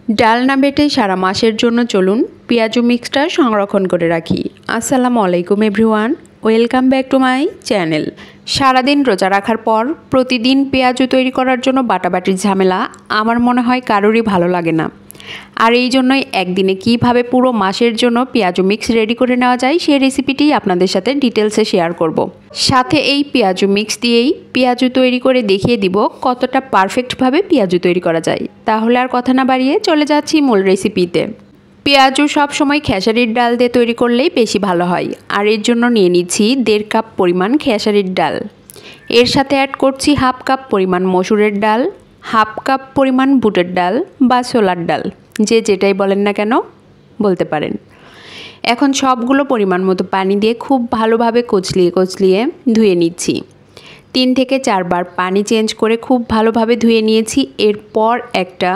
ডাল না বেটে সারা মাসের জন্য চলুন পেঁয়াজু মিক্সটা সংরক্ষণ করে রাখি। আসসালামু আলাইকুম everyone, welcome back to my channel. সারাদিন রোজা রাখার পর প্রতিদিন পেঁয়াজু তৈরি করার জন্য বাটাবাটির ঝামেলা আমার মনে হয় কারোরই ভালো লাগে না। আর এই জন্যই একদিনে কিভাবে পুরো মাসের জন্য পেঁয়াজু মিক্স রেডি করে নেওয়া যায় সেই রেসিপিটি আপনাদের সাথে ডিটেলসে শেয়ার করব। সাথে এই পেঁয়াজু মিক্স দিয়েই পেঁয়াজু তৈরি করে দেখিয়ে দিব কতটা পারফেক্টভাবে পেঁয়াজু তৈরি করা যায়। তাহলে আর কথা না বাড়িয়ে চলে যাচ্ছি মূল রেসিপিতে। পেঁয়াজু সবসময় খেসারির ডাল দিয়ে তৈরি করলেই বেশি ভালো হয়, আর এর জন্য নিয়ে নিচ্ছি 1.5 কাপ পরিমাণ খেসারির ডাল। এর সাথে অ্যাড করছি 1/2 কাপ পরিমাণ মসুরের ডাল, 1/2 কাপ পরিমাণ বুটের ডাল বা ছোলার ডাল, যে যেটাই বলেন না কেন বলতে পারেন। এখন সবগুলো পরিমাণ মতো পানি দিয়ে খুব ভালোভাবে কচলিয়ে ধুয়ে নিচ্ছি। 3 থেকে 4 বার পানি চেঞ্জ করে খুব ভালোভাবে ধুয়ে নিয়েছি। এরপর একটা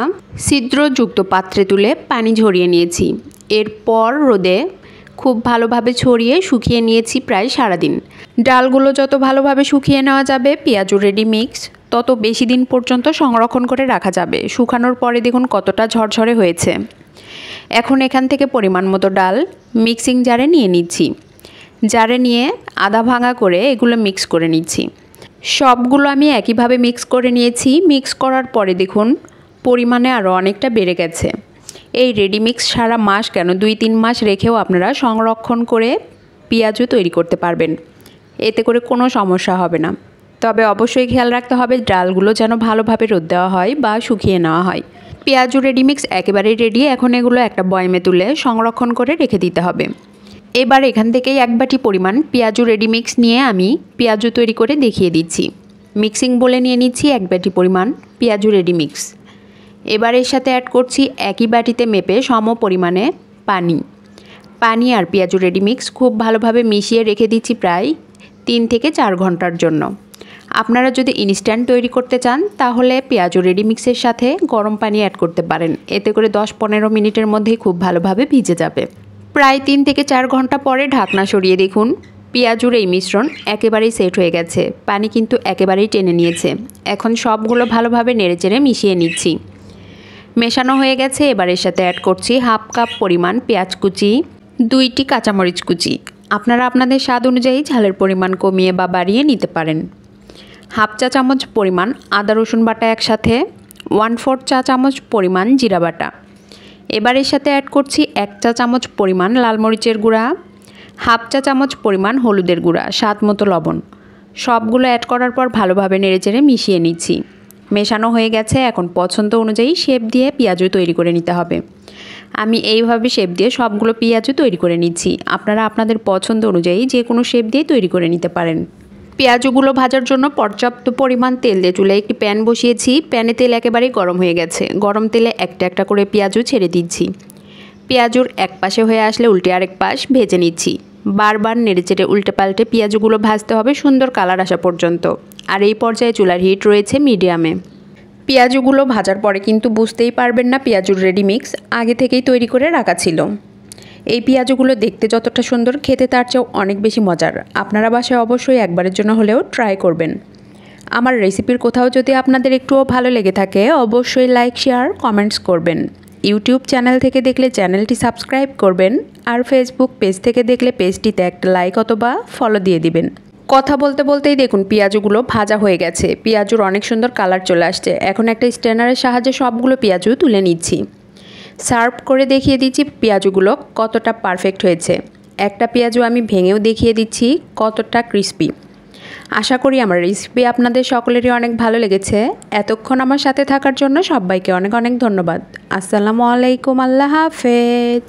ছিদ্রযুক্ত পাত্রে তুলে পানি ঝরিয়ে নিয়েছি। এরপর রোদে খুব ভালোভাবে ছড়িয়ে শুকিয়ে নিয়েছি প্রায় সারাদিন। ডালগুলো যত ভালোভাবে শুকিয়ে নেওয়া যাবে পেঁয়াজু রেডি মিক্স তত বেশি দিন পর্যন্ত সংরক্ষণ করে রাখা যাবে। শুকানোর পরে দেখুন কতটা ঝরঝরে হয়েছে। এখন এখান থেকে পরিমাণ মতো ডাল মিক্সিং জারে নিয়ে নিচ্ছি। জারে নিয়ে আধা ভাঙা করে এগুলো মিক্স করে নিচ্ছি। সবগুলো আমি একইভাবে মিক্স করে নিয়েছি। মিক্স করার পরে দেখুন পরিমাণে আরও অনেকটা বেড়ে গেছে। এই রেডি মিক্স সারা মাস কেন 2-3 মাস রেখেও আপনারা সংরক্ষণ করে পেঁয়াজু তৈরি করতে পারবেন, এতে করে কোনো সমস্যা হবে না। তবে অবশ্যই খেয়াল রাখতে হবে ডালগুলো যেন ভালোভাবে রোদ দেওয়া হয় বা শুকিয়ে নেওয়া হয়। পেঁয়াজু রেডি মিক্স একেবারেই রেডি। এখন এগুলো একটা বয়ামে তুলে সংরক্ষণ করে রেখে দিতে হবে। এবার এখান থেকেই 1 বাটি পরিমাণ পেঁয়াজু রেডি মিক্স নিয়ে আমি পেঁয়াজু তৈরি করে দেখিয়ে দিচ্ছি। মিক্সিং বলে নিয়ে নিচ্ছি 1 বাটি পরিমাণ পেঁয়াজু রেডি মিক্স। এবার এর সাথে অ্যাড করছি একই বাটিতে মেপে সম পরিমাণে পানি আর পেঁয়াজু রেডি মিক্স খুব ভালোভাবে মিশিয়ে রেখে দিচ্ছি প্রায় 3 থেকে 4 ঘন্টার জন্য। আপনারা যদি ইনস্ট্যান্ট তৈরি করতে চান তাহলে পেঁয়াজু রেডি মিক্সের সাথে গরম পানি অ্যাড করতে পারেন, এতে করে 10-15 মিনিটের মধ্যেই খুব ভালোভাবে ভিজে যাবে। প্রায় 3 থেকে 4 ঘন্টা পরে ঢাকনা সরিয়ে দেখুন পেঁয়াজুর এই মিশ্রণ একেবারেই সেট হয়ে গেছে। পানি কিন্তু একেবারেই টেনে নিয়েছে। এখন সবগুলো ভালোভাবে নেড়েচেড়ে মিশিয়ে নিচ্ছি। মেশানো হয়ে গেছে। এবার এর সাথে অ্যাড করছি 1/2 কাপ পরিমাণ পেঁয়াজ কুচি, 2টি কাঁচামরিচ কুচি। আপনারা আপনাদের স্বাদ অনুযায়ী ঝালের পরিমাণ কমিয়ে বা বাড়িয়ে নিতে পারেন। 1/2 চা চামচ পরিমাণ আদা রসুন বাটা একসাথে, 1/4 চা চামচ পরিমাণ জিরা বাটা। এবার এর সাথে অ্যাড করছি 1 চা চামচ পরিমাণ লাল মরিচের গুঁড়া, 1/2 চা চামচ পরিমাণ হলুদের গুঁড়া, স্বাদ মতো লবণ। সবগুলো অ্যাড করার পর ভালোভাবে নেড়েচেড়ে মিশিয়ে নিচ্ছি। মেশানো হয়ে গেছে। এখন পছন্দ অনুযায়ী শেপ দিয়ে পেঁয়াজু তৈরি করে নিতে হবে। আমি এইভাবে শেপ দিয়ে সবগুলো পেঁয়াজু তৈরি করে নিচ্ছি। আপনারা আপনাদের পছন্দ অনুযায়ী যে কোনো শেপ দিয়ে তৈরি করে নিতে পারেন। পেঁয়াজুগুলো ভাজার জন্য পর্যাপ্ত পরিমাণ তেল দিয়ে চুলায় একটি প্যান বসিয়েছি। প্যানে তেল একেবারেই গরম হয়ে গেছে। গরম তেলে একটা একটা করে পেঁয়াজু ছেড়ে দিচ্ছি। পেঁয়াজুর এক পাশে হয়ে আসলে উল্টে আরেক পাশ ভেজে নিচ্ছি। বারবার নেড়েচেড়ে উল্টে পাল্টে পেঁয়াজুগুলো ভাজতে হবে সুন্দর কালার আসা পর্যন্ত। আর এই পর্যায়ে চুলার হিট রয়েছে মিডিয়ামে। পেঁয়াজুগুলো ভাজার পরে কিন্তু বুঝতেই পারবেন না পেঁয়াজুর রেডি মিক্স আগে থেকেই তৈরি করে রাখা ছিল। এই পেঁয়াজুগুলো দেখতে যতটা সুন্দর, খেতে তার চেয়েও অনেক বেশি মজার। আপনারা বাসায় অবশ্যই একবারের জন্য হলেও ট্রাই করবেন। আমার রেসিপির কোথাও যদি আপনাদের একটুও ভালো লেগে থাকে অবশ্যই লাইক, শেয়ার, কমেন্টস করবেন। ইউটিউব চ্যানেল থেকে দেখলে চ্যানেলটি সাবস্ক্রাইব করবেন, আর ফেসবুক পেজ থেকে দেখলে পেজটিতে একটা লাইক অথবা ফলো দিয়ে দিবেন। কথা বলতে বলতেই দেখুন পেঁয়াজুগুলো ভাজা হয়ে গেছে। পেঁয়াজুর অনেক সুন্দর কালার চলে আসছে। এখন একটা স্ট্রেনারের সাহায্যে সবগুলো পেঁয়াজু তুলে নিচ্ছি। সার্ভ করে দেখিয়ে দিচ্ছি পেঁয়াজুগুলো কতটা পারফেক্ট হয়েছে। একটা পেঁয়াজু আমি ভেঙেও দেখিয়ে দিচ্ছি কতটা ক্রিস্পি। আশা করি আমার রেসিপি আপনাদের সকলেরই অনেক ভালো লেগেছে। এতক্ষণ আমার সাথে থাকার জন্য সবাইকে অনেক অনেক ধন্যবাদ। আসসালামু আলাইকুম, আল্লাহ হাফেজ।